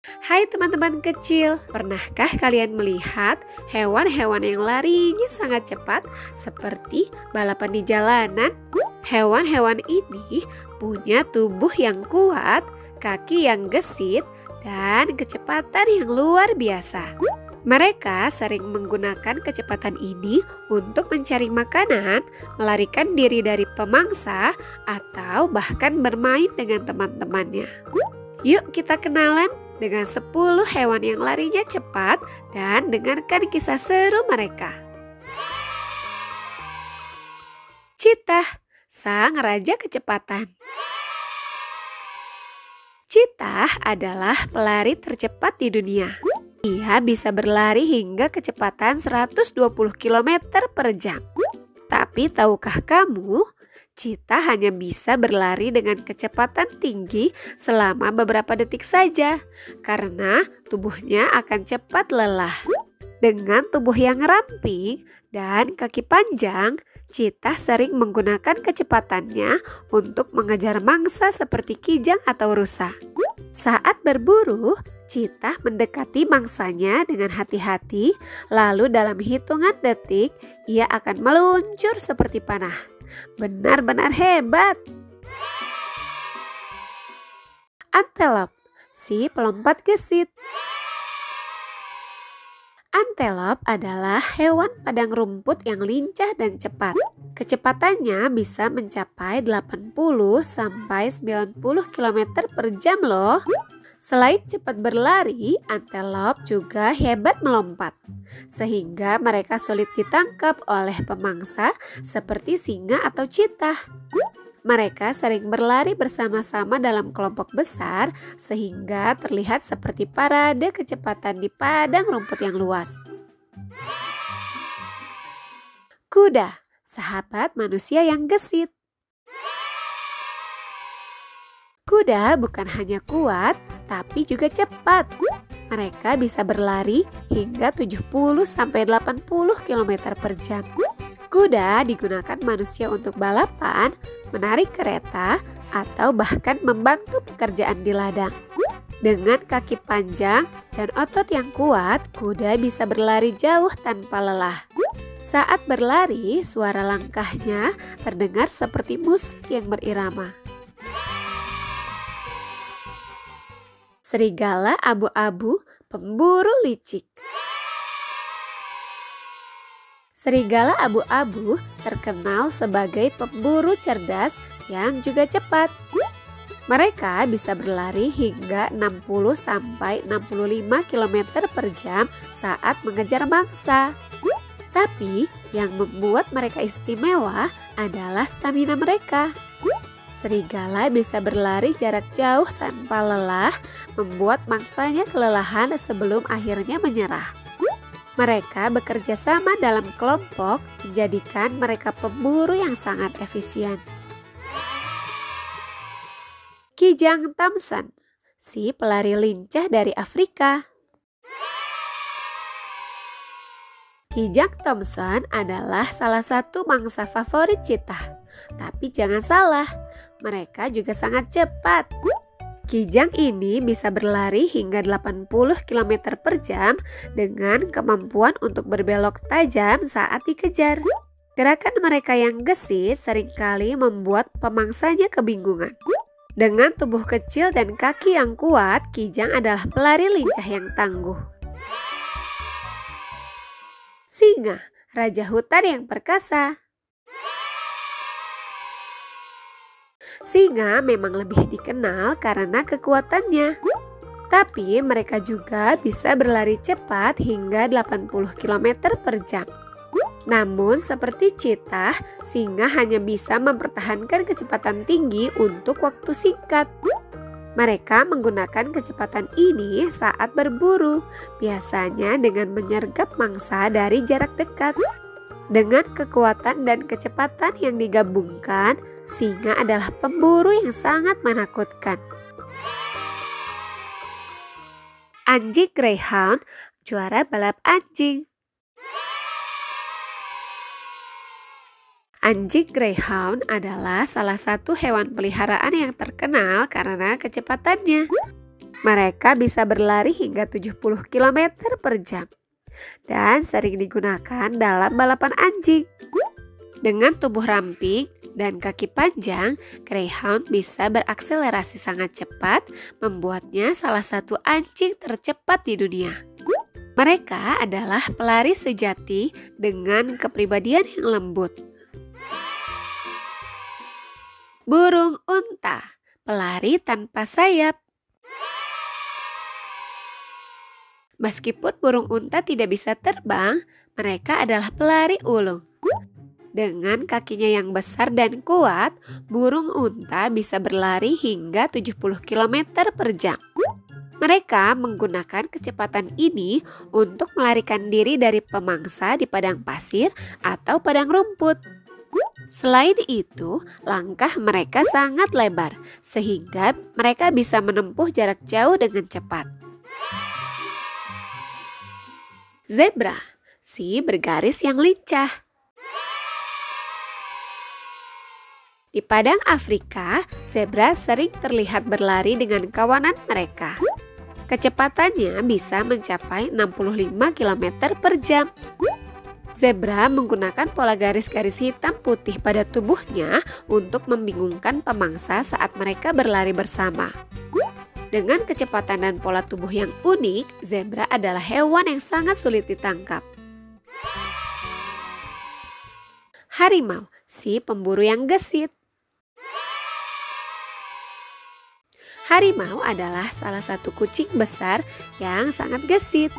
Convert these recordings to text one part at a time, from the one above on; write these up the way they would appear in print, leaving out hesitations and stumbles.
Hai teman-teman kecil, pernahkah kalian melihat hewan-hewan yang larinya sangat cepat seperti balapan di jalanan? Hewan-hewan ini punya tubuh yang kuat, kaki yang gesit, dan kecepatan yang luar biasa. Mereka sering menggunakan kecepatan ini untuk mencari makanan, melarikan diri dari pemangsa, atau bahkan bermain dengan teman-temannya. Yuk kita kenalan dengan 10 hewan yang larinya cepat dan dengarkan kisah seru mereka. Cheetah, sang raja kecepatan. Cheetah adalah pelari tercepat di dunia. Ia bisa berlari hingga kecepatan 120 km per jam. Tapi tahukah kamu, cheetah hanya bisa berlari dengan kecepatan tinggi selama beberapa detik saja, karena tubuhnya akan cepat lelah. Dengan tubuh yang ramping dan kaki panjang, cheetah sering menggunakan kecepatannya untuk mengejar mangsa seperti kijang atau rusa. Saat berburu, cheetah mendekati mangsanya dengan hati-hati, lalu dalam hitungan detik ia akan meluncur seperti panah. Benar-benar hebat. Antelope, si pelompat gesit. Antelope adalah hewan padang rumput yang lincah dan cepat. Kecepatannya bisa mencapai 80 sampai 90 km per jam loh. Selain cepat berlari, antelope juga hebat melompat, sehingga mereka sulit ditangkap oleh pemangsa seperti singa atau cheetah. Mereka sering berlari bersama-sama dalam kelompok besar sehingga terlihat seperti parade kecepatan di padang rumput yang luas. Kuda, sahabat manusia yang gesit. Kuda bukan hanya kuat, tapi juga cepat. Mereka bisa berlari hingga 70-80 km per jam. Kuda digunakan manusia untuk balapan, menarik kereta, atau bahkan membantu pekerjaan di ladang. Dengan kaki panjang dan otot yang kuat, kuda bisa berlari jauh tanpa lelah. Saat berlari, suara langkahnya terdengar seperti musik yang berirama. Serigala abu-abu, pemburu licik. Serigala abu-abu terkenal sebagai pemburu cerdas yang juga cepat. Mereka bisa berlari hingga 60-65 km per jam saat mengejar mangsa. Tapi yang membuat mereka istimewa adalah stamina mereka. Serigala bisa berlari jarak jauh tanpa lelah, membuat mangsanya kelelahan sebelum akhirnya menyerah. Mereka bekerja sama dalam kelompok, menjadikan mereka pemburu yang sangat efisien. Kijang Thompson, si pelari lincah dari Afrika. Kijang Thompson adalah salah satu mangsa favorit cheetah. Tapi jangan salah, mereka juga sangat cepat. Kijang ini bisa berlari hingga 80 km per jam dengan kemampuan untuk berbelok tajam saat dikejar. Gerakan mereka yang gesit seringkali membuat pemangsanya kebingungan. Dengan tubuh kecil dan kaki yang kuat, kijang adalah pelari lincah yang tangguh. Singa, raja hutan yang perkasa. Singa memang lebih dikenal karena kekuatannya. Tapi mereka juga bisa berlari cepat hingga 80 km per jam. Namun seperti cheetah, singa hanya bisa mempertahankan kecepatan tinggi untuk waktu singkat. Mereka menggunakan kecepatan ini saat berburu, biasanya dengan menyergap mangsa dari jarak dekat. Dengan kekuatan dan kecepatan yang digabungkan, singa adalah pemburu yang sangat menakutkan. Anjing greyhound, juara balap anjing. Anjing greyhound adalah salah satu hewan peliharaan yang terkenal karena kecepatannya. Mereka bisa berlari hingga 70 km per jam dan sering digunakan dalam balapan anjing. Dengan tubuh ramping dan kaki panjang, Greyhound bisa berakselerasi sangat cepat, membuatnya salah satu anjing tercepat di dunia. Mereka adalah pelari sejati dengan kepribadian yang lembut. Burung unta, pelari tanpa sayap. Meskipun burung unta tidak bisa terbang, mereka adalah pelari ulung. Dengan kakinya yang besar dan kuat, burung unta bisa berlari hingga 70 km per jam. Mereka menggunakan kecepatan ini untuk melarikan diri dari pemangsa di padang pasir atau padang rumput. Selain itu, langkah mereka sangat lebar, sehingga mereka bisa menempuh jarak jauh dengan cepat. Zebra, si bergaris yang lincah. Di padang Afrika, zebra sering terlihat berlari dengan kawanan mereka. Kecepatannya bisa mencapai 65 km per jam. Zebra menggunakan pola garis-garis hitam putih pada tubuhnya untuk membingungkan pemangsa saat mereka berlari bersama. Dengan kecepatan dan pola tubuh yang unik, zebra adalah hewan yang sangat sulit ditangkap. Harimau, si pemburu yang gesit. Harimau adalah salah satu kucing besar yang sangat gesit.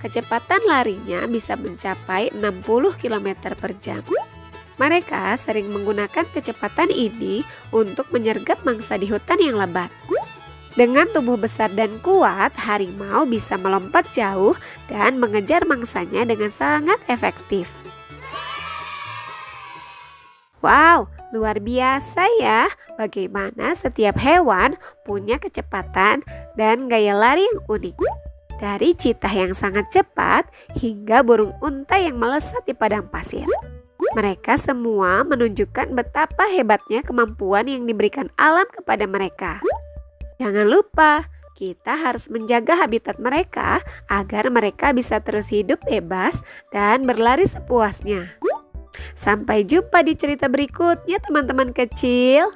Kecepatan larinya bisa mencapai 60 km per jam. Mereka sering menggunakan kecepatan ini untuk menyergap mangsa di hutan yang lebat. Dengan tubuh besar dan kuat, harimau bisa melompat jauh dan mengejar mangsanya dengan sangat efektif. Wow, luar biasa ya, bagaimana setiap hewan punya kecepatan dan gaya lari yang unik. Dari cheetah yang sangat cepat hingga burung unta yang melesat di padang pasir. Mereka semua menunjukkan betapa hebatnya kemampuan yang diberikan alam kepada mereka. Jangan lupa, kita harus menjaga habitat mereka agar mereka bisa terus hidup bebas dan berlari sepuasnya. Sampai jumpa di cerita berikutnya, teman-teman kecil.